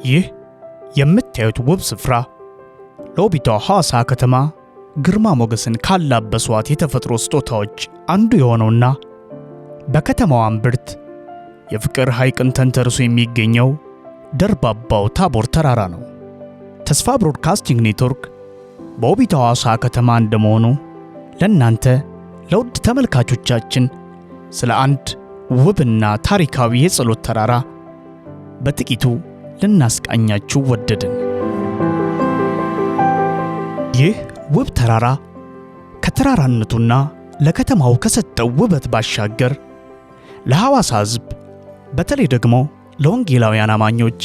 ይህ የምታዩት ውብ ስፍራ ለውቢቷ ሐዋሳ ከተማ ግርማ ሞገስን ካላበሷት የተፈጥሮ ስጦታዎች አንዱ የሆነውና በከተማዋ እምብርት የፍቅር ሐይቅን ተንተርሶ የሚገኘው ደርባባው ታቦር ተራራ ነው። ተስፋ ብሮድካስቲንግ ኔትወርክ በውቢቷ ሐዋሳ ከተማ እንደመሆኑ ለእናንተ ለውድ ተመልካቾቻችን ስለ አንድ ውብና ታሪካዊ የጸሎት ተራራ በጥቂቱ ልናስቃኛችሁ ወደድን። ይህ ውብ ተራራ ከተራራነቱና ለከተማው ከሰጠው ውበት ባሻገር ለሐዋሳ ሕዝብ በተለይ ደግሞ ለወንጌላውያን አማኞች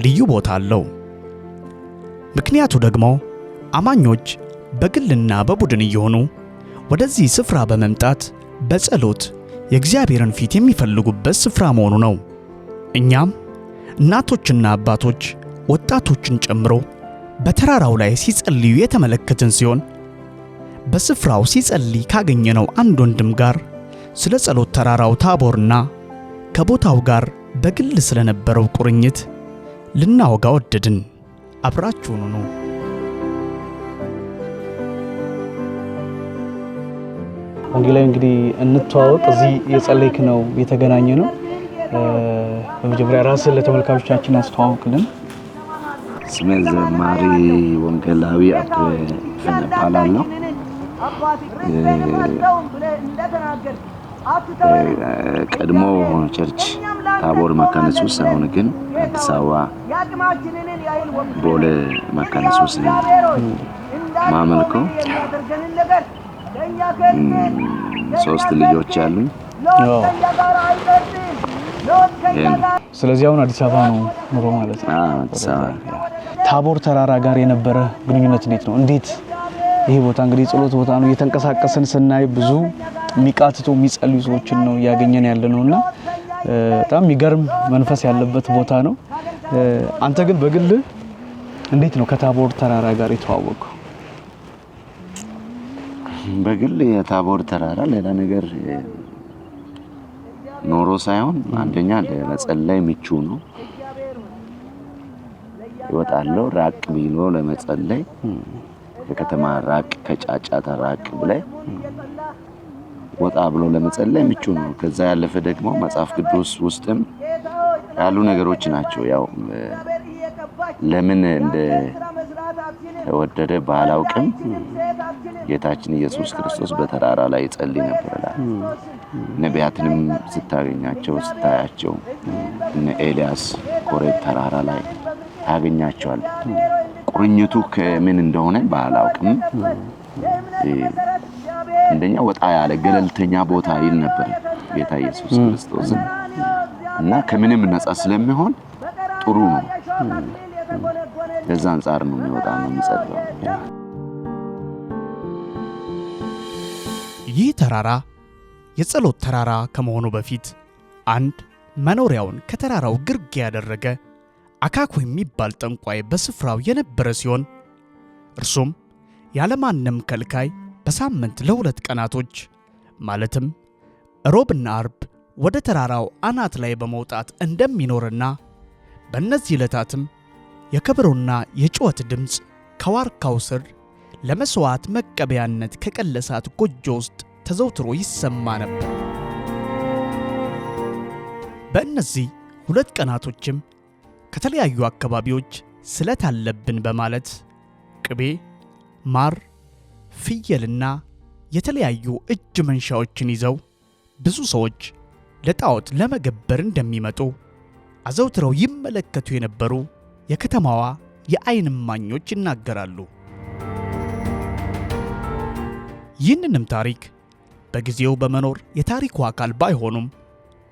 ልዩ ቦታ አለው። ምክንያቱ ደግሞ አማኞች በግልና በቡድን እየሆኑ ወደዚህ ስፍራ በመምጣት በጸሎት የእግዚአብሔርን ፊት የሚፈልጉበት ስፍራ መሆኑ ነው። እኛም እናቶችና አባቶች ወጣቶችን ጨምሮ በተራራው ላይ ሲጸልዩ የተመለከትን ሲሆን በስፍራው ሲጸልይ ካገኘነው አንድ ወንድም ጋር ስለ ጸሎት ተራራው ታቦርና ከቦታው ጋር በግል ስለነበረው ቁርኝት ልናወጋ ወደድን። አብራችሁን ሁኑ። ወንጌላዊ እንግዲህ እንተዋወቅ። እዚህ የጸለይክ ነው የተገናኘ ነው። በመጀመሪያ ራስን ለተመልካቾቻችን አስተዋውቅልን። ስሜ ዘማሪ ወንጌላዊ አበበ እባላለሁ። ቀድሞ ቸርች ታቦር መካነ ኢየሱስ፣ አሁን ግን አዲስ አበባ ቦሌ መካነ ኢየሱስ ማመልከው። 3 ልጆች አሉኝ። ስለዚህ አሁን አዲስ አበባ ነው ኑሮ ማለት ነው። አዲስ አበባ። ታቦር ተራራ ጋር የነበረ ግንኙነት እንዴት ነው? እንዴት ይሄ ቦታ እንግዲህ ጸሎት ቦታ ነው። እየተንቀሳቀስን ስናይ ብዙ የሚቃትቱ የሚጸልዩ ሰዎችን ነው ያገኘን ያለነውና በጣም የሚገርም መንፈስ ያለበት ቦታ ነው። አንተ ግን በግል እንዴት ነው ከታቦር ተራራ ጋር የተዋወቀው? በግል የታቦር ተራራ ሌላ ነገር ኖሮ ሳይሆን አንደኛ ለመጸለይ ምቹ ነው። ይወጣለው ራቅ ብሎ ለመጸለይ ከከተማ ራቅ ከጫጫታ ራቅ ብለ ወጣ ብሎ ለመጸለይ ምቹ ነው። ከዛ ያለፈ ደግሞ መጽሐፍ ቅዱስ ውስጥም ያሉ ነገሮች ናቸው። ያው ለምን እንደ ተወደደ ባላውቅም ጌታችን ኢየሱስ ክርስቶስ በተራራ ላይ ይጸልይ ነበር። ነቢያትንም ስታገኛቸው ስታያቸው እነ ኤልያስ ኮሬብ ተራራ ላይ ታገኛቸዋል። ቁርኝቱ ከምን እንደሆነ ባላውቅም እንደኛ ወጣ ያለ ገለልተኛ ቦታ ይል ነበር ጌታ ኢየሱስ ክርስቶስ እና ከምንም ነፃ ስለሚሆን ጥሩ ነው። ለዛ አንፃር ነው የሚወጣው ነው የሚጸልየው። ይህ ተራራ የጸሎት ተራራ ከመሆኑ በፊት አንድ መኖሪያውን ከተራራው ግርጌ ያደረገ አካኮ የሚባል ጠንቋይ በስፍራው የነበረ ሲሆን እርሱም ያለማንም ከልካይ በሳምንት ለ2 ቀናቶች ማለትም ሮብና አርብ ወደ ተራራው አናት ላይ በመውጣት እንደሚኖርና በእነዚህ ዕለታትም የከበሮና የጩኸት ድምፅ ከዋርካው ስር ለመስዋዕት መቀበያነት ከቀለሳት ጎጆ ውስጥ ተዘውትሮ ይሰማ ነበር። በእነዚህ 2 ቀናቶችም ከተለያዩ አካባቢዎች ስለታለብን በማለት ቅቤ፣ ማር፣ ፍየልና የተለያዩ እጅ መንሻዎችን ይዘው ብዙ ሰዎች ለጣዖት ለመገበር እንደሚመጡ አዘውትረው ይመለከቱ የነበሩ የከተማዋ የዓይን እማኞች ይናገራሉ። ይህንንም ታሪክ በጊዜው በመኖር የታሪኩ አካል ባይሆኑም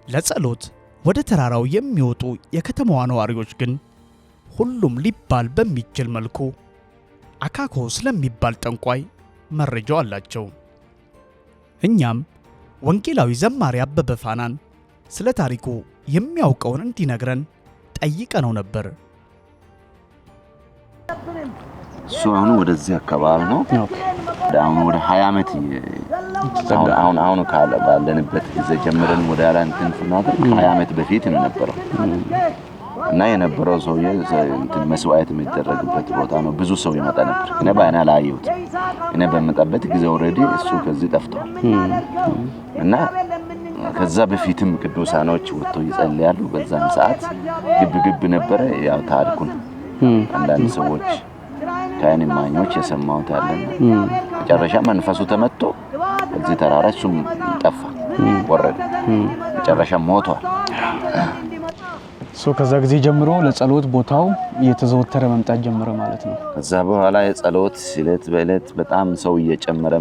ለጸሎት ወደ ተራራው የሚወጡ የከተማዋ ነዋሪዎች ግን ሁሉም ሊባል በሚችል መልኩ አካኮ ስለሚባል ጠንቋይ መረጃው አላቸው። እኛም ወንጌላዊ ዘማሪ አበበ ፋናን ስለ ታሪኩ የሚያውቀውን እንዲነግረን ጠይቀነው ነበር። እሱ አሁን ወደዚህ አካባቢ ነው። አሁን ወደ 20 ዓመት አሁን ካለ ባለንበት ጊዜ ጀምረን ወደ አላንተን ስናደርግ 20 ዓመት በፊት ነው የነበረው። እና የነበረው ሰውዬ እንትን መስዋዕት የሚደረግበት ቦታ ነው። ብዙ ሰው ይመጣ ነበር። እኔ ባይና ላየሁት እኔ በመጣበት ጊዜ ኦሬዲ እሱ ከዚህ ጠፍቷል። እና ከዛ በፊትም ቅዱሳኖች ወጥቶ ይጸልያሉ። በዛም ሰዓት ግብ ነበረ። ያው ታሪኩን አንዳንድ ሰዎች ከአይን እማኞች የሰማሁት አለና መጨረሻ መንፈሱ ተመቶ እዚህ ተራራ እሱም ጠፋ፣ ወረደ። መጨረሻ ሞቷል። ከዛ ጊዜ ጀምሮ ለጸሎት ቦታው እየተዘወተረ መምጣት ጀመረ ማለት ነው። ከዛ በኋላ የጸሎት ዕለት በዕለት በጣም ሰው እየጨመረ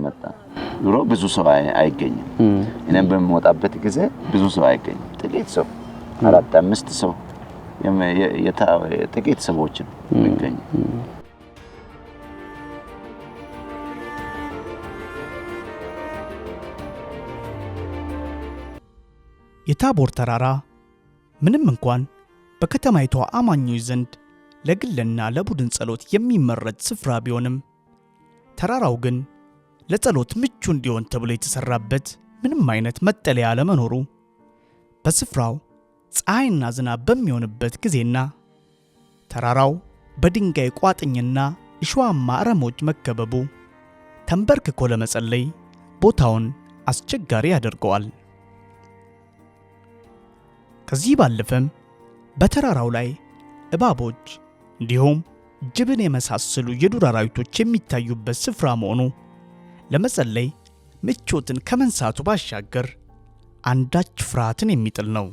መጣ። ድሮ ብዙ ሰው አይገኝም። እኔም በምወጣበት ጊዜ ብዙ ሰው አይገኝም። ጥቂት ሰው 4-5 ሰው ጥቂት ሰዎች ነው የሚገኙ። የታቦር ተራራ ምንም እንኳን በከተማይቷ አማኞች ዘንድ ለግልና ለቡድን ጸሎት የሚመረጥ ስፍራ ቢሆንም ተራራው ግን ለጸሎት ምቹ እንዲሆን ተብሎ የተሰራበት ምንም አይነት መጠለያ አለመኖሩ በስፍራው ፀሐይና ዝናብ በሚሆንበት ጊዜና ተራራው በድንጋይ ቋጥኝና እሾሃማ አረሞች መከበቡ ተንበርክኮ ለመጸለይ ቦታውን አስቸጋሪ ያደርገዋል። ከዚህ ባለፈም በተራራው ላይ እባቦች እንዲሁም ጅብን የመሳሰሉ የዱር አራዊቶች የሚታዩበት ስፍራ መሆኑ ለመጸለይ ምቾትን ከመንሳቱ ባሻገር አንዳች ፍርሃትን የሚጥል ነው።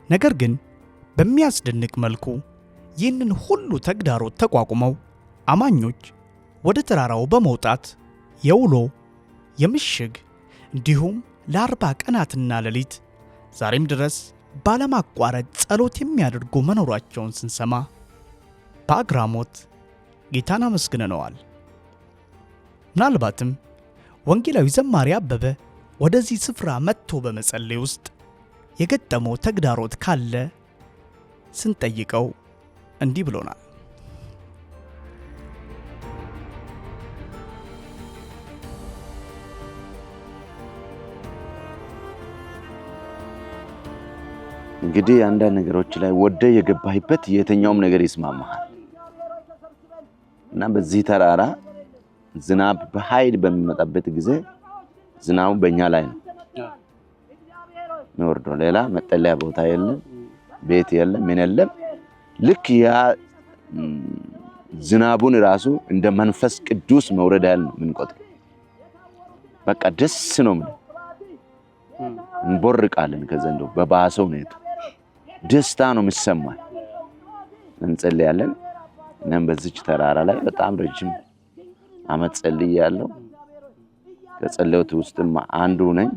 ነገር ግን በሚያስደንቅ መልኩ ይህንን ሁሉ ተግዳሮት ተቋቁመው አማኞች ወደ ተራራው በመውጣት የውሎ የምሽግ እንዲሁም ለ40 ቀናትና ሌሊት ዛሬም ድረስ ባለማቋረጥ ጸሎት የሚያደርጉ መኖራቸውን ስንሰማ በአግራሞት ጌታን አመስግነነዋል። ምናልባትም ወንጌላዊ ዘማሪ አበበ ወደዚህ ስፍራ መጥቶ በመጸለይ ውስጥ የገጠመው ተግዳሮት ካለ ስንጠይቀው እንዲህ ብሎናል። እንግዲህ አንዳንድ ነገሮች ላይ ወደ የገባህበት የትኛውም ነገር ይስማማሃል። እና በዚህ ተራራ ዝናብ በኃይል በሚመጣበት ጊዜ ዝናቡ በእኛ ላይ ነው የሚወርደው። ሌላ መጠለያ ቦታ የለም፣ ቤት የለም፣ ምን የለም። ልክ ያ ዝናቡን ራሱ እንደ መንፈስ ቅዱስ መውረድ ያህል ነው የምንቆጥረው። በቃ ደስ ነው ምን እንቦርቃለን። ከዘንዶ በባሰው ነው ደስታ ነው የሚሰማን። እንጸልያለን። እኔም በዚች ተራራ ላይ በጣም ረጅም ዓመት ጸልያለሁ። ከጸለዩት ውስጥም አንዱ ነኝ።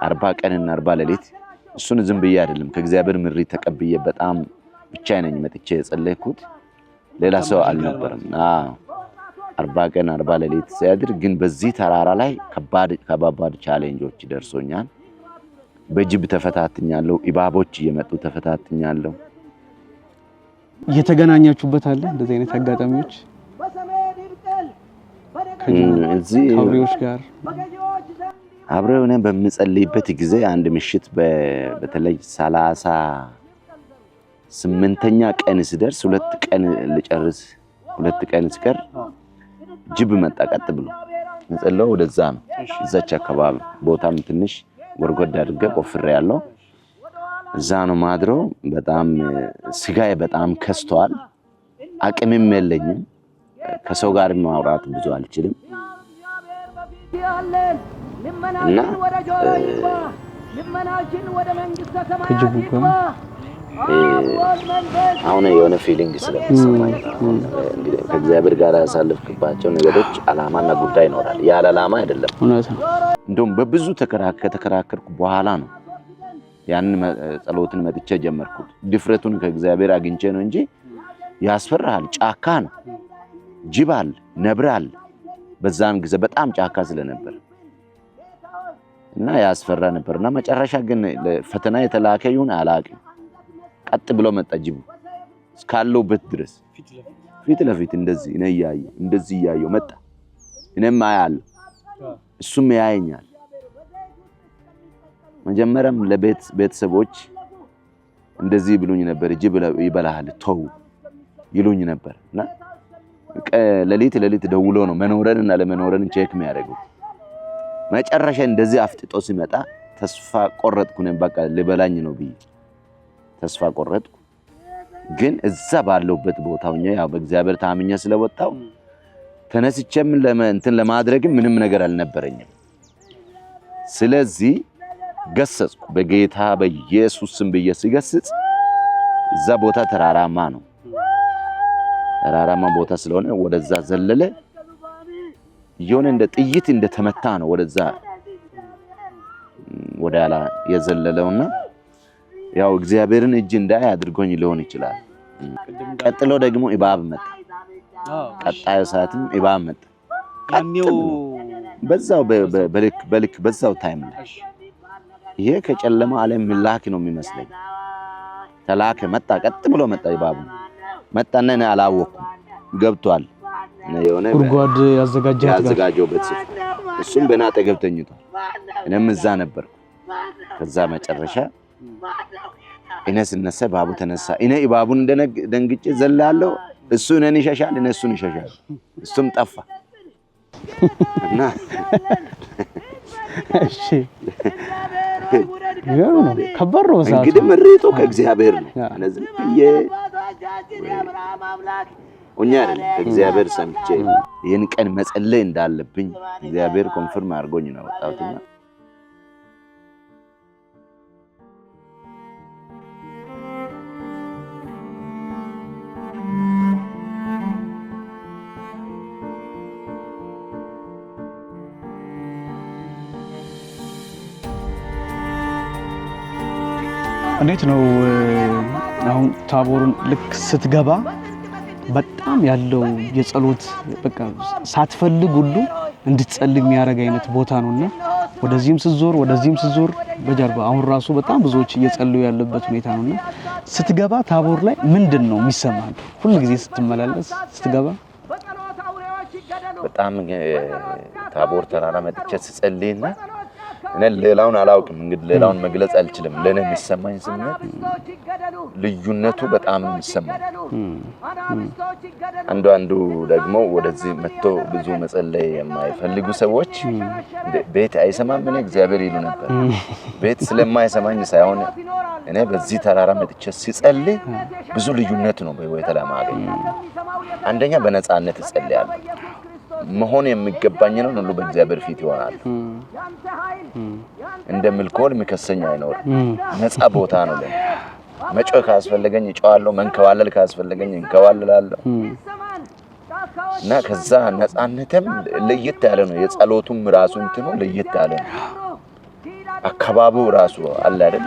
40 ቀንና 40 ሌሊት እሱን ዝም ብዬ አይደለም ከእግዚአብሔር ምሪት ተቀብዬ በጣም ብቻዬን ነኝ መጥቼ የጸለይኩት፣ ሌላ ሰው አልነበረም። 40 ቀን 40 ሌሊት ሲያድር ግን በዚህ ተራራ ላይ ከባባድ ቻሌንጆች ደርሶኛል። በጅብ ተፈታትኛለሁ። እባቦች እየመጡ ተፈታትኛለሁ። እየተገናኛችሁበት አለ እንደዚህ አይነት አጋጣሚዎች እዚህ ከአውሬዎች ጋር? አብረው ነን በምጸልይበት ጊዜ አንድ ምሽት በተለይ 38ኛ ቀን ሲደርስ 2 ቀን ልጨርስ 2 ቀን ሲቀር ጅብ መጣ ቀጥ ብሎ መጸለው ወደዛ ነው። እዛች አካባቢ ቦታም ትንሽ ወርጎድ አድርገ ቆፍሬ ያለው እዛ ነው ማድረው። በጣም ስጋዬ በጣም ከስቷል። አቅምም የለኝም። ከሰው ጋር ማውራት ብዙ አልችልም። እና ከጅቡ ጋር አሁን የሆነ ፊሊንግ ስለሚሰማኝ እንግዲህ ከእግዚአብሔር ጋር ያሳለፍክባቸው ነገሮች አላማና ጉዳይ ይኖራል። ያለ አላማ አይደለም። እንደውም በብዙ ተከራከርኩ በኋላ ነው ያን ጸሎትን መጥቼ ጀመርኩት። ድፍረቱን ከእግዚአብሔር አግኝቼ ነው እንጂ ያስፈራል። ጫካ ነው፣ ጅብ አለ፣ ነብር አለ። በዛን ጊዜ በጣም ጫካ ስለነበር እና ያስፈራ ነበርና መጨረሻ ግን ለፈተና የተላከ ይሁን አላውቅም ቀጥ ብሎ መጣ ጅቡ እስካለውበት ድረስ ፊት ለፊት እንደዚህ እኔ ያያየው እንደዚህ ያያየው መጣ። እኔም አያለሁ እሱም ያየኛል። መጀመሪያም ለቤተሰቦች እንደዚህ ብሉኝ ነበር፣ ጅብ ይበላሃል ተው ይሉኝ ነበርና ለሊት ደውሎ ነው መኖረንና ለመኖረን ቼክ የሚያደርገው። መጨረሻ እንደዚህ አፍጥጦ ሲመጣ ተስፋ ቆረጥኩ። በቃ ሊበላኝ ነው ብዬ ተስፋ ቆረጥኩ። ግን እዛ ባለውበት ቦታው ያው በእግዚአብሔር ታምኜ ስለወጣው ተነስቼም እንትን ለማድረግ ምንም ነገር አልነበረኝም። ስለዚህ ገሰጽኩ በጌታ በኢየሱስ ስም ብዬ ሲገስጽ እዛ ቦታ ተራራማ ነው። ተራራማ ቦታ ስለሆነ ወደዛ ዘለለ። የሆነ እንደ ጥይት እንደተመታ ነው ወደዛ ወዳላ የዘለለውና ያው እግዚአብሔርን እጅ እንዳይ አድርጎኝ ሊሆን ይችላል። ቀጥሎ ደግሞ እባብ መጣ። ቀጣዩ ሰዓትም እባብ መጣ። በዛው በልክ በዛው ታይም ላይ ይሄ ከጨለማ ዓለም ምላክ ነው የሚመስለኝ። ተላከ መጣ፣ ቀጥ ብሎ መጣ። እባብ መጣና እኔ አላወኩም ገብቷል። የሆነ ጉድጓድ ያዘጋጀውበት ስፍራ እሱም በእኔ አጠገብ ተኝቷል። እኔም እዛ ነበር። ከዛ መጨረሻ እኔ ስነሳ እባቡ ተነሳ። እኔ እባቡን ደንግጬ ዘላለሁ። እሱ እኔን ይሸሻል፣ እኔ እሱን ይሸሻል። እሱም ጠፋ እና እሺ ይሄው ነው ከባድ ነው። እንግዲህ ምሪቱ ከእግዚአብሔር ነው። እነዚህ ኦኛ አይደለም ከእግዚአብሔር ሰምቼ ይሄን ቀን መጸለይ እንዳለብኝ እግዚአብሔር ኮንፈርም አድርጎኝ ነው ወጣሁትና እንዴት ነው አሁን ታቦሩን ልክ ስትገባ በጣም ያለው የጸሎት በቃ ሳትፈልግ ሁሉ እንድትጸልይ የሚያደርግ አይነት ቦታ ነውና ወደዚህም ስትዞር በጀርባ አሁን ራሱ በጣም ብዙዎች እየጸለዩ ያለበት ሁኔታ ነውና ስትገባ ታቦር ላይ ምንድነው የሚሰማህ? ሁሉ ጊዜ ስትመላለስ ስትገባ በጣም ታቦር ተራራ መጥቼ ስጸልይና እኔ ሌላውን አላውቅም። እንግዲህ ሌላውን መግለጽ አልችልም። ለኔ የሚሰማኝ ስሜት ልዩነቱ በጣም የሚሰማኝ አንዱ ደግሞ ወደዚህ መጥቶ ብዙ መጸለይ የማይፈልጉ ሰዎች ቤት አይሰማም እኔ እግዚአብሔር ይሉ ነበር። ቤት ስለማይሰማኝ ሳይሆን እኔ በዚህ ተራራ መጥቼ ሲጸልይ ብዙ ልዩነት ነው በህይወቴ ለማገኝ። አንደኛ በነፃነት እጸልያለሁ። መሆን የሚገባኝ ነው ሁሉ በእግዚአብሔር ፊት ይሆናል። እንደምልኮል የሚከሰኝ አይኖርም። ነፃ ቦታ ነው ለኔ። መጮህ ካስፈለገኝ እጮሃለሁ፣ መንከባለል ካስፈለገኝ እንከባለላለሁ። እና ከዛ ነፃነትም ለየት ያለ ነው። የጸሎቱም ራሱ እንትኑ ለየት ያለ ነው። አካባቢው ራሱ አለ አይደል?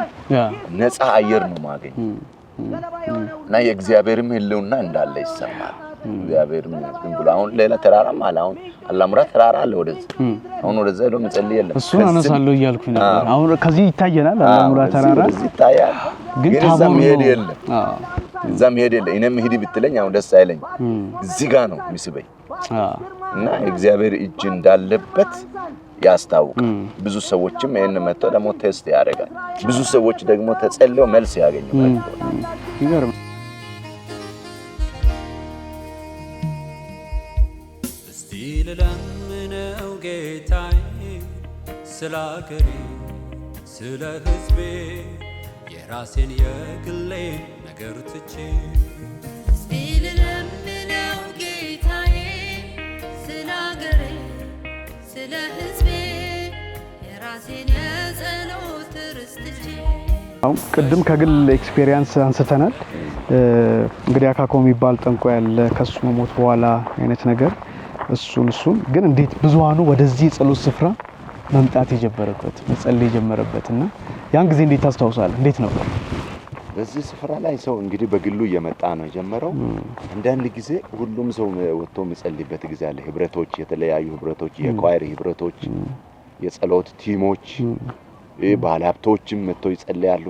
ነፃ አየር ነው ማገኝ እና የእግዚአብሔርም ህልውና እንዳለ ይሰማል። እግዚአብሔር ምን ብሎ አሁን ሌላ ተራራም አለ። አሁን አላሙራ ተራራ አለ ወደዚህ። አሁን ወደዛ ሄዶ መጸለይ የለም። እሱን አነሳለሁ እያልኩኝ ነበር። አሁን ከዚህ ይታየናል አላሙራ ተራራ ይታያል፣ ግን ታቦር ሄድ የለም። እዛም ሄድ የለም። እኔም ሂድ ብትለኝ አሁን ደስ አይለኝ። እዚህ ጋር ነው የሚስበኝ እና እግዚአብሔር እጅ እንዳለበት ያስታውቃል። ብዙ ሰዎችም ይሄን መጥተው ደግሞ ቴስት ያደርጋል። ብዙ ሰዎች ደግሞ ተጸልየው መልስ ያገኙታል። ይገርም ለለምነው ጌታዬ ስለ አገሬ ስለ ሕዝቤ የራሴን የግሌ ነገር ትቼ ለለምነው ጌታዬ ስለ አገሬ ስለ ሕዝቤ የራሴን የጸሎት ርስት ትቼ አሁን ቅድም ከግል ኤክስፒሪየንስ አንስተናል። እንግዲህ አካኮ የሚባል ጠንቋይ ያለ ከሱ መሞት በኋላ አይነት ነገር እሱን ግን እንዴት ብዙሃኑ ወደዚህ ጸሎት ስፍራ መምጣት የጀመረበት መጸለይ የጀመረበትና ያን ጊዜ እንዴት ታስታውሳለህ? እንዴት ነበር? በዚህ ስፍራ ላይ ሰው እንግዲህ በግሉ እየመጣ ነው የጀመረው። አንዳንድ ጊዜ ሁሉም ሰው ወጥቶ የሚጸልይበት ጊዜ አለ። ህብረቶች፣ የተለያዩ ህብረቶች፣ የኳየር ህብረቶች፣ የጸሎት ቲሞች፣ ባለሀብቶችም መጥተው ይጸልያሉ።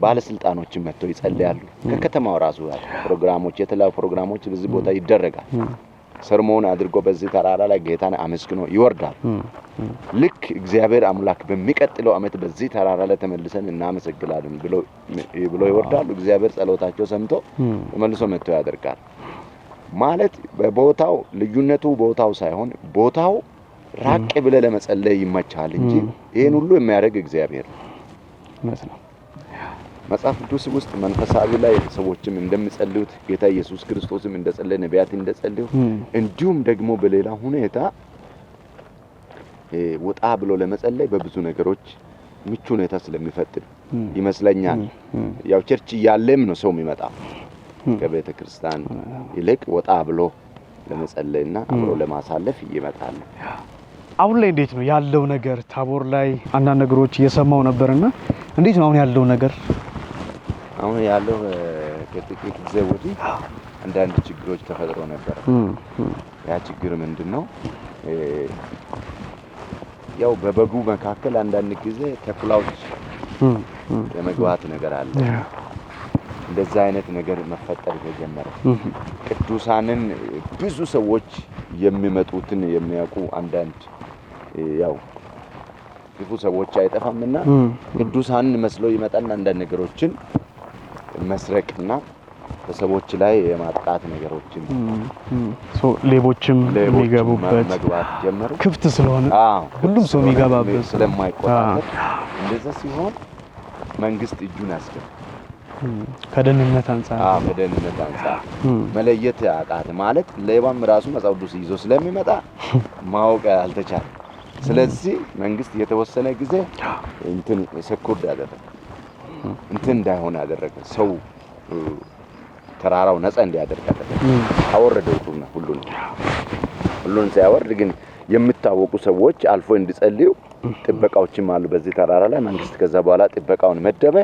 ባለስልጣኖችም መጥተው ይጸልያሉ። ከከተማው ራሱ ፕሮግራሞች፣ የተለያዩ ፕሮግራሞች በዚህ ቦታ ይደረጋል። ሰርሞን አድርጎ በዚህ ተራራ ላይ ጌታን አመስግኖ ይወርዳል። ልክ እግዚአብሔር አምላክ በሚቀጥለው ዓመት በዚህ ተራራ ላይ ተመልሰን እናመሰግናለን ብሎ ይወርዳሉ። እግዚአብሔር ጸሎታቸው ሰምቶ ተመልሶ መጥቶ ያደርጋል። ማለት በቦታው ልዩነቱ ቦታው ሳይሆን ቦታው ራቅ ብለ ለመጸለይ ይመቻል እንጂ ይሄን ሁሉ የሚያደርግ እግዚአብሔር ነው። መጽሐፍ ቅዱስ ውስጥ መንፈሳዊ ላይ ሰዎችም እንደሚጸልዩት ጌታ ኢየሱስ ክርስቶስም እንደጸለየ ነቢያት እንደጸለዩ እንዲሁም ደግሞ በሌላ ሁኔታ ወጣ ብሎ ለመጸለይ በብዙ ነገሮች ምቹ ሁኔታ ስለሚፈጥር ይመስለኛል። ያው ቸርች ያለም ነው ሰው የሚመጣ ከቤተ ክርስቲያን ይልቅ ወጣ ብሎ ለመጸለይና አብሮ ለማሳለፍ ይመጣል። አሁን ላይ እንዴት ነው ያለው ነገር? ታቦር ላይ አንዳንድ ነገሮች እየሰማው ነበርና እንዴት ነው አሁን ያለው ነገር? አሁን ያለው ከጥቂት ጊዜ ወዲህ አንዳንድ ችግሮች ተፈጥሮ ነበር። ያ ችግር ምንድነው? ያው በበጉ መካከል አንዳንድ ጊዜ ተኩላዎች የመግባት ነገር አለ። እንደዛ አይነት ነገር መፈጠር ጀመረ። ቅዱሳንን ብዙ ሰዎች የሚመጡትን የሚያውቁ አንዳንድ ያው ክፉ ሰዎች አይጠፋምና ቅዱሳንን መስለው ይመጣና አንዳንድ ነገሮችን መስረቅና በሰዎች ላይ የማጥቃት ነገሮችን ሌቦችም የሚገቡበት መግባት ጀመሩ። ክፍት ስለሆነ ሁሉም ሰው የሚገባበት ስለማይቆጣጠር እንደዛ ሲሆን መንግስት እጁን አስገባ። ከደህንነት አንፃር መለየት ያቃተ ማለት ሌባም ራሱ መጽሐፍ ቅዱስ ይዞ ስለሚመጣ ማወቅ አልተቻለም። ስለዚህ መንግስት የተወሰነ ጊዜ እንትን ሰኩርድ ያደረገ እንትን እንዳይሆን ያደረገ ሰው ተራራው ነፃ እንዲያደርግ ያደረገ አወረደው ሁሉን ሲያወርድ ግን የምታወቁ ሰዎች አልፎ እንዲጸልዩ ጥበቃዎችም አሉ በዚህ ተራራ ላይ። መንግስት ከዛ በኋላ ጥበቃውን መደበ።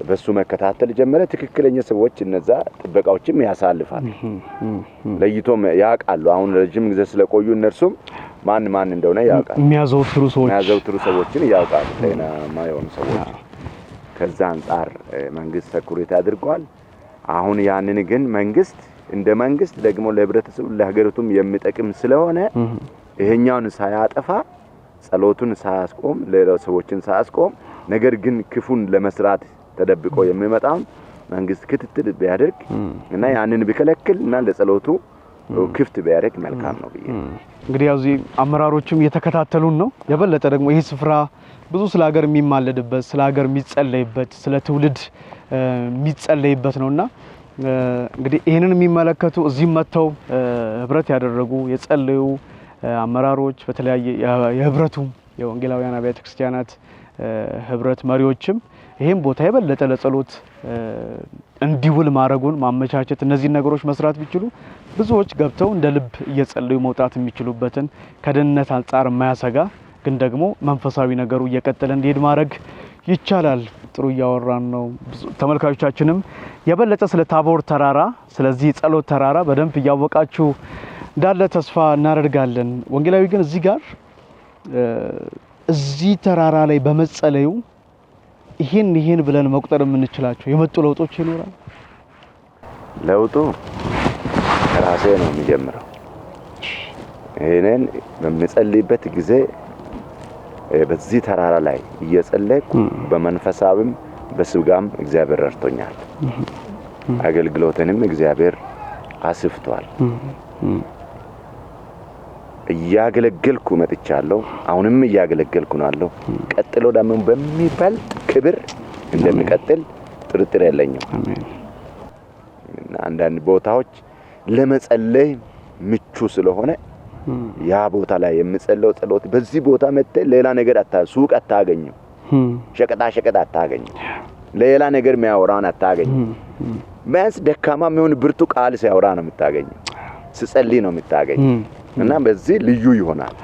በሱ መከታተል ጀመረ። ትክክለኛ ሰዎች እነዛ ጥበቃዎችም ያሳልፋል። ለይቶም ያውቃሉ። አሁን ረጅም ጊዜ ስለቆዩ እነርሱም ማን እንደሆነ ያውቃሉ። የሚያዘውትሩ ሰዎችን ያውቃሉ። ጤናማ የሆኑ ሰዎች። ከዛ አንፃር መንግስት ሰኩሪቲ አድርጓል። አሁን ያንን ግን መንግስት እንደ መንግስት ደግሞ ለህብረተሰቡ ለሀገሪቱም የሚጠቅም ስለሆነ ይሄኛውን ሳያጠፋ ጸሎቱን ሳያስቆም ሌላ ሰዎችን ሳያስቆም ነገር ግን ክፉን ለመስራት ተደብቆ የሚመጣው መንግስት ክትትል ቢያደርግ እና ያንን ቢከለክልና ለጸሎቱ ክፍት ቢያደርግ መልካም ነው ብዬ እንግዲህ ያው እዚህ አመራሮችም እየተከታተሉን ነው። የበለጠ ደግሞ ይሄ ስፍራ ብዙ ስለ ሀገር የሚማለድበት ስለ ሀገር የሚጸለይበት ስለ ትውልድ የሚጸለይበት ነውና እንግዲህ ይሄንን የሚመለከቱ እዚህ መተው ህብረት ያደረጉ የጸለዩ አመራሮች በተለያየ የህብረቱ የወንጌላውያን አብያተ ክርስቲያናት ህብረት መሪዎችም ይሄን ቦታ የበለጠ ለጸሎት እንዲውል ማድረጉን ማመቻቸት እነዚህ ነገሮች መስራት ቢችሉ ብዙዎች ገብተው እንደ ልብ እየጸለዩ መውጣት የሚችሉበትን ከደህንነት አንፃር የማያሰጋ ግን ደግሞ መንፈሳዊ ነገሩ እየቀጠለ እንዲሄድ ማድረግ ይቻላል። ጥሩ እያወራን ነው። ተመልካቾቻችንም የበለጠ ስለ ታቦር ተራራ ስለዚህ ጸሎት ተራራ በደንብ እያወቃችሁ እንዳለ ተስፋ እናደርጋለን። ወንጌላዊ ግን እዚህ ጋር እዚህ ተራራ ላይ በመጸለዩ ይሄን ብለን መቁጠር የምንችላቸው የመጡ ለውጦች ይኖራል። ለውጡ ከራሴ ነው የሚጀምረው። ይሄንን በመጸልይበት ጊዜ በዚህ ተራራ ላይ እየጸለይኩ በመንፈሳዊም በስጋም እግዚአብሔር ረድቶኛል። አገልግሎትንም እግዚአብሔር አስፍቷል። እያገለገልኩ መጥቻለሁ። አሁንም እያገለገልኩ ነው። ቀጥሎ ደግሞ በሚበልጥ ክብር እንደሚቀጥል ጥርጥር የለኝም። አሜን። እና አንዳንድ ቦታዎች ለመጸለይ ምቹ ስለሆነ ያ ቦታ ላይ የምጸለው ጸሎት በዚህ ቦታ መጥተ ሌላ ነገር ሱቅ አታገኝም። ሸቀጣ አታገኝም። ሌላ ነገር የሚያወራን አታገኝም። ቢያንስ ደካማ የሚሆን ብርቱ ቃል ሲያወራ ነው የምታገኘው። ሲጸልይ ነው የምታገኘው። እና በዚህ ልዩ ይሆናል።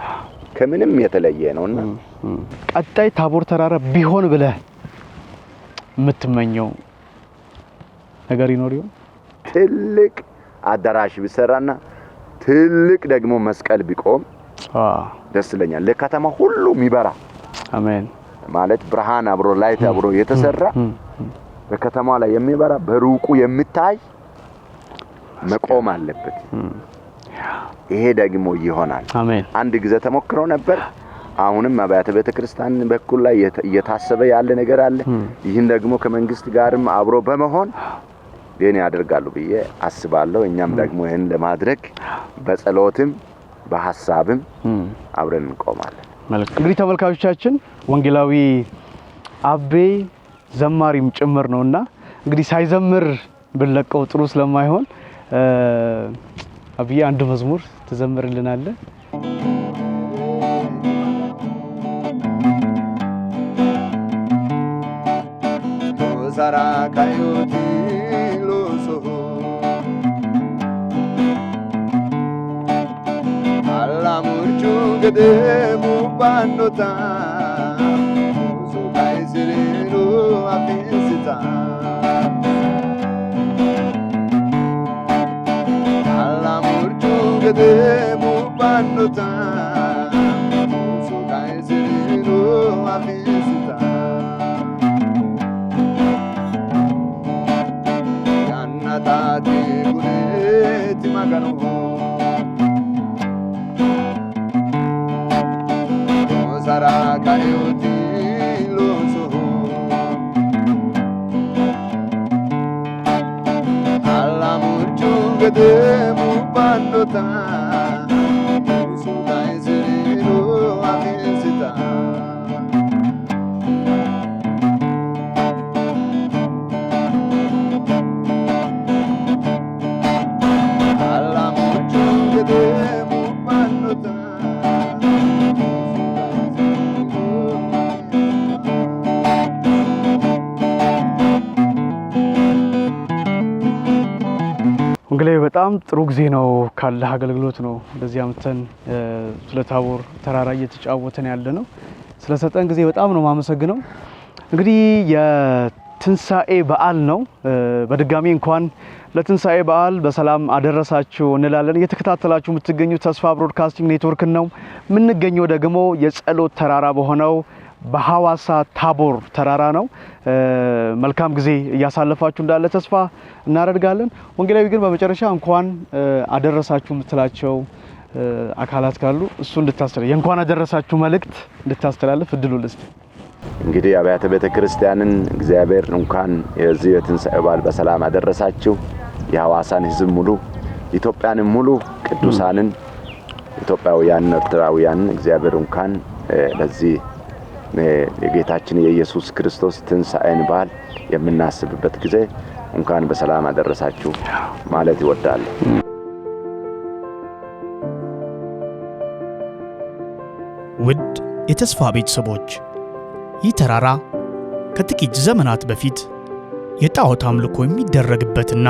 ከምንም የተለየ ነውና ቀጣይ ታቦር ተራራ ቢሆን ብለህ የምትመኘው ነገር ይኖር ይሆን? ትልቅ አዳራሽ ቢሰራና ትልቅ ደግሞ መስቀል ቢቆም ደስ ይለኛል። ለከተማ ሁሉ የሚበራ አሜን ማለት ብርሃን አብሮ ላይት አብሮ የተሰራ በከተማ ላይ የሚበራ በሩቁ የሚታይ መቆም አለበት። ይሄ ደግሞ ይሆናል። አሜን። አንድ ጊዜ ተሞክሮ ነበር። አሁንም አብያተ ቤተክርስቲያን በኩል ላይ እየታሰበ ያለ ነገር አለ። ይህን ደግሞ ከመንግስት ጋርም አብሮ በመሆን የኔ ያደርጋሉ ብዬ አስባለሁ። እኛም ደግሞ ይሄን ለማድረግ በጸሎትም በሐሳብም አብረን እንቆማለን። መልካም እንግዲህ ተመልካቾቻችን ወንጌላዊ አቤ ዘማሪም ጭምር ነውና እንግዲህ ሳይዘምር ብለቀው ጥሩ ስለማይሆን አብዬ አንድ መዝሙር ተዘምርልናለህ? ቶዛራ ካዮቲ ሎሶ አላሙርቹ ገደሙ ባንዶታ ሱካይዝሪኑ አፊንስታ አላሙርቹ ገደሙ ባንዶታ ሱካይዝሪኑ አፊንስታ ያናታቲ ጉሌቲ ማጋኑ Kayote loso alla murchunga de mupandota suda ezero avesita alla murchunga de mupandota እንግዲህ በጣም ጥሩ ጊዜ ነው ካለ አገልግሎት ነው እንደዚህ አምተን ስለ ታቦር ተራራ እየተጫወተን ያለ ነው። ስለሰጠን ጊዜ በጣም ነው ማመሰግነው። እንግዲህ የትንሳኤ በዓል ነው። በድጋሚ እንኳን ለትንሳኤ በዓል በሰላም አደረሳችሁ እንላለን። እየተከታተላችሁ የምትገኙት ተስፋ ብሮድካስቲንግ ኔትወርክ ነው። የምንገኘው ደግሞ የጸሎት ተራራ በሆነው በሐዋሳ ታቦር ተራራ ነው። መልካም ጊዜ እያሳለፋችሁ እንዳለ ተስፋ እናደርጋለን። ወንጌላዊ ግን በመጨረሻ እንኳን አደረሳችሁ የምትላቸው አካላት ካሉ እሱ እንድታስተላልፍ የእንኳን አደረሳችሁ መልእክት እንድታስተላልፍ እድሉ ልስጥ። እንግዲህ አብያተ ቤተክርስቲያንን እግዚአብሔር እንኳን የዚህ የትንሣኤ በዓል በሰላም አደረሳችሁ። የሐዋሳን ሕዝብ ሙሉ ኢትዮጵያንም ሙሉ ቅዱሳንን ኢትዮጵያውያን ኤርትራውያን እግዚአብሔር እንኳን ለዚህ የጌታችን የኢየሱስ ክርስቶስ ትንሣኤን በዓል የምናስብበት ጊዜ እንኳን በሰላም አደረሳችሁ ማለት ይወዳል። ውድ የተስፋ ቤተሰቦች ይህ ተራራ ከጥቂት ዘመናት በፊት የጣዖት አምልኮ የሚደረግበትና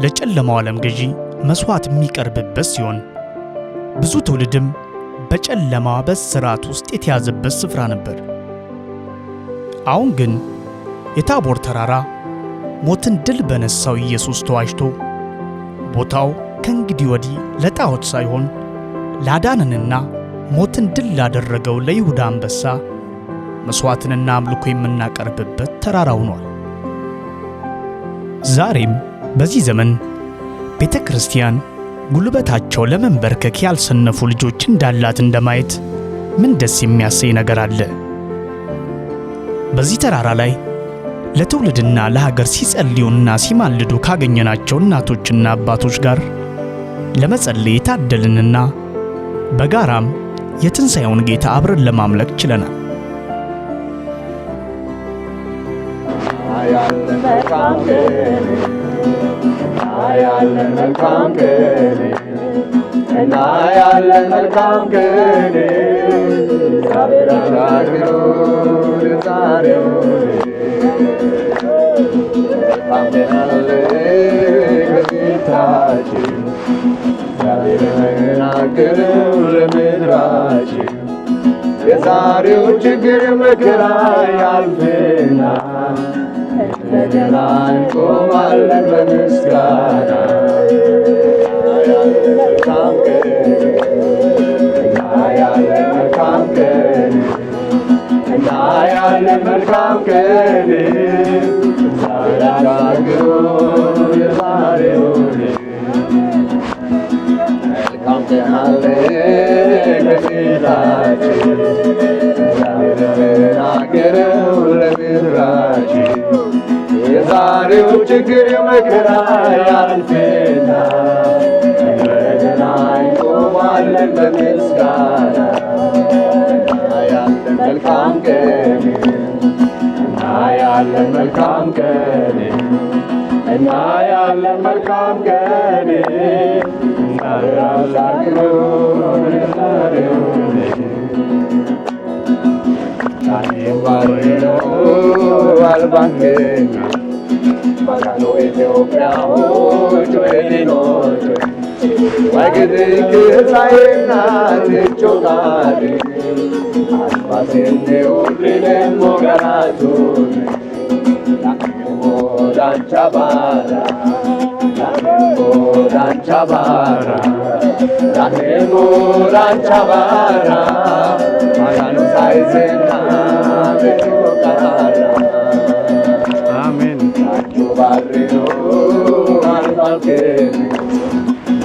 ለጨለማው ዓለም ገዢ መስዋዕት የሚቀርብበት ሲሆን ብዙ ትውልድም በጨለማ በስራት ውስጥ የተያዘበት ስፍራ ነበር። አሁን ግን የታቦር ተራራ ሞትን ድል በነሳው ኢየሱስ ተዋጅቶ ቦታው ከእንግዲህ ወዲህ ለጣዖት ሳይሆን ላዳንንና ሞትን ድል ላደረገው ለይሁዳ አንበሳ መስዋዕትንና አምልኮ የምናቀርብበት ተራራ ሆኗል። ዛሬም በዚህ ዘመን ቤተ ክርስቲያን ጉልበታቸው ለመንበርከክ ያልሰነፉ ልጆች እንዳላት እንደማየት ምን ደስ የሚያሰኝ ነገር አለ? በዚህ ተራራ ላይ ለትውልድና ለሀገር ሲጸልዩና ሲማልዱ ካገኘናቸው እናቶችና አባቶች ጋር ለመጸለይ የታደልንና በጋራም የትንሣኤውን ጌታ አብረን ለማምለክ ችለናል። ያለን መልካም ቀን እና ያለን መልካም ቀን እግዚአብሔር አምላክኖ ለዛሬው ታምናለ ከፊታችን እግዚአብሔርን አክብሩ ለምድራችን የዛሬው ችግር መከራ ያልፍና እንደገና እንቆማለን በምስጋና ያለን መልካም ቀን ያለን መልካም ቀን ያለን መልካም ቀን ዛሬ የዛሬውን ቀን አለ በፊታችን እግዚአብሔርን ተናገረው ለምድራችን የዛሬው ችግር መከራ ያልፍና እንደገና እንቆማለን በምስጋና እናያለን መልካም ቀን እናያለን መልካም ቀን እናያለን መልካም ቀን አሜን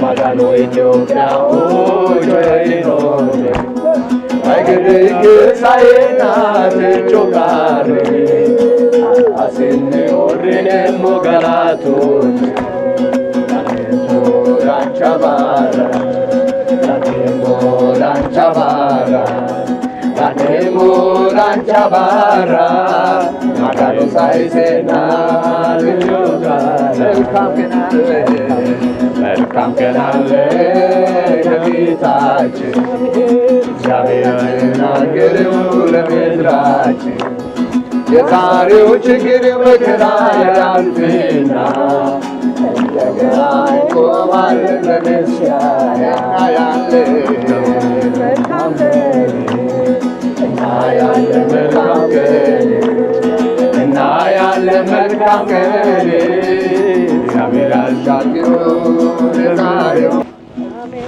Magano Ethiopia Joy Agrik Sayena Chokare Asine Orine Mogalatun Ranchavara Ranchavara Magano Sayena መልካም ቀን አለ ከፊታችን እግዚአብሔርን ተናገረው ለምድራችን የዛሬው ችግር መከራ ያልፍና እንደገና እንቆማለን በምስጋና እናያለን መልካም ቀን እናያለን መልካም ቀን እናያለን መልካም ቀን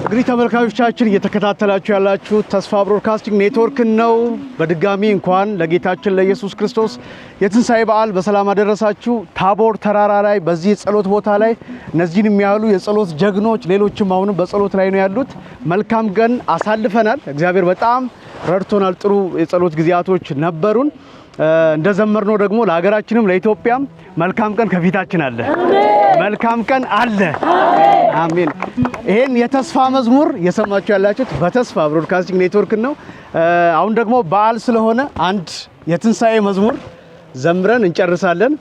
እንግዲህ ተመልካቾቻችን እየተከታተላችሁ ያላችሁ ተስፋ ብሮድካስቲንግ ኔትወርክን ነው። በድጋሚ እንኳን ለጌታችን ለኢየሱስ ክርስቶስ የትንሣኤ በዓል በሰላም አደረሳችሁ። ታቦር ተራራ ላይ በዚህ የጸሎት ቦታ ላይ እነዚህን የሚያሉ የጸሎት ጀግኖች ሌሎችም አሁንም በጸሎት ላይ ነው ያሉት። መልካም ቀን አሳልፈናል። እግዚአብሔር በጣም ረድቶናል። ጥሩ የጸሎት ጊዜያቶች ነበሩን። እንደዘመርነው ደግሞ ለሀገራችንም ለኢትዮጵያም መልካም ቀን ከፊታችን አለ። መልካም ቀን አለ። አሜን። ይሄን የተስፋ መዝሙር የሰማችሁ ያላችሁት በተስፋ ብሮድካስቲንግ ኔትወርክ ነው። አሁን ደግሞ በዓል ስለሆነ አንድ የትንሣኤ መዝሙር ዘምረን እንጨርሳለን።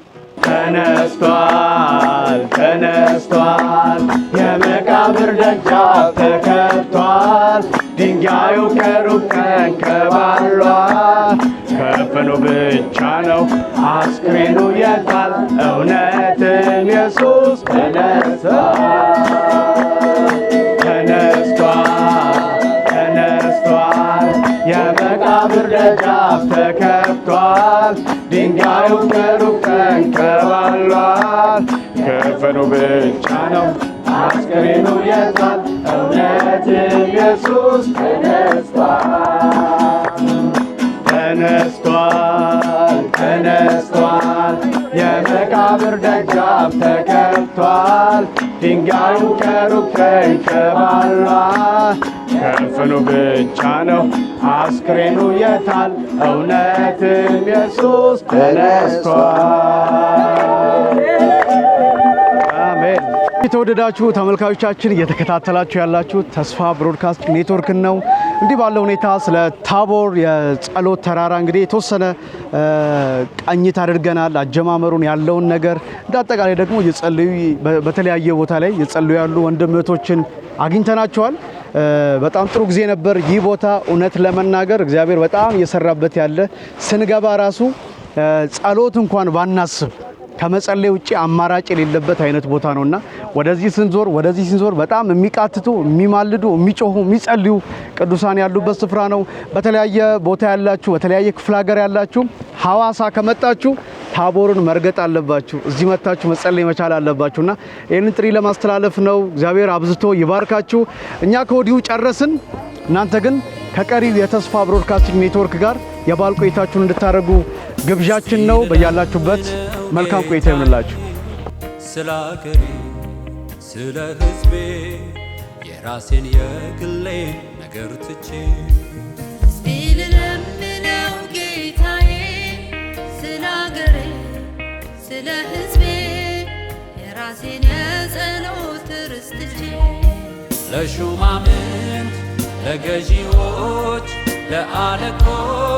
ተነስቷል ተነስቷል የመቃብር ደጃፍ ተከፍቷል ድንጋዩ ከሩቅ ተንከባሏል ከፈኑ ብቻ ነው አስክሬኑ የታል እውነትም ኢየሱስ ተነስቷል ተነስቷል ተነስቷል የመቃብር ደጃፍ ተከፍቷል ድንጋዩ ከሩቅ ተንከባሏል ከፈኑ ብቻ ነው አስክሬኑ የታል እውነትም ኢየሱስ ተነስቷል ተነስቷል ተነስቷል የመቃብር ደጃፍ ተከፍቷል ድንጋዩ ከሩቅ ተንከባሏል ከፈኑ ብቻ ነው አስክሬኑ የታል እውነትም ኢየሱስ ተነስቷል። አሜን። የተወደዳችሁ ተመልካቾቻችን እየተከታተላችሁ ያላችሁ ተስፋ ብሮድካስቲንግ ኔትወርክ ነው። እንዲህ ባለው ሁኔታ ስለ ታቦር የጸሎት ተራራ እንግዲህ የተወሰነ ቃኝት አድርገናል። አጀማመሩን ያለውን ነገር እንዳጠቃላይ ደግሞ እየጸለዩ በተለያየ ቦታ ላይ እየጸለዩ ያሉ ወንድም እህቶችን አግኝተናቸዋል። በጣም ጥሩ ጊዜ ነበር። ይህ ቦታ እውነት ለመናገር እግዚአብሔር በጣም እየሰራበት ያለ ስንገባ ራሱ ጸሎት እንኳን ባናስብ ከመጸለይ ውጪ አማራጭ የሌለበት አይነት ቦታ ነውና ወደዚህ ስንዞር በጣም የሚቃትቱ የሚማልዱ የሚጮሁ የሚጸልዩ ቅዱሳን ያሉበት ስፍራ ነው። በተለያየ ቦታ ያላችሁ በተለያየ ክፍለ ሀገር ያላችሁ ሐዋሳ ከመጣችሁ ታቦርን መርገጥ አለባችሁ። እዚህ መታችሁ መጸለይ መቻል አለባችሁና ይህንን ጥሪ ለማስተላለፍ ነው። እግዚአብሔር አብዝቶ ይባርካችሁ። እኛ ከወዲሁ ጨረስን። እናንተ ግን ከቀሪው የተስፋ ብሮድካስቲንግ ኔትወርክ ጋር የበዓል ቆይታችሁን እንድታደርጉ ግብዣችን ነው። በያላችሁበት መልካም ቆይታ ይሁንላችሁ። ስለ ሀገሬ ስለ ሕዝቤ የራሴን የግሌን ነገር ትቼ እስቲ ልለምነው ጌታዬ ስለ አገሬ ስለ ሕዝቤ የራሴን የጸሎት ርስት ትቼ ለሹማምንት ለገዢዎች ለአለቆች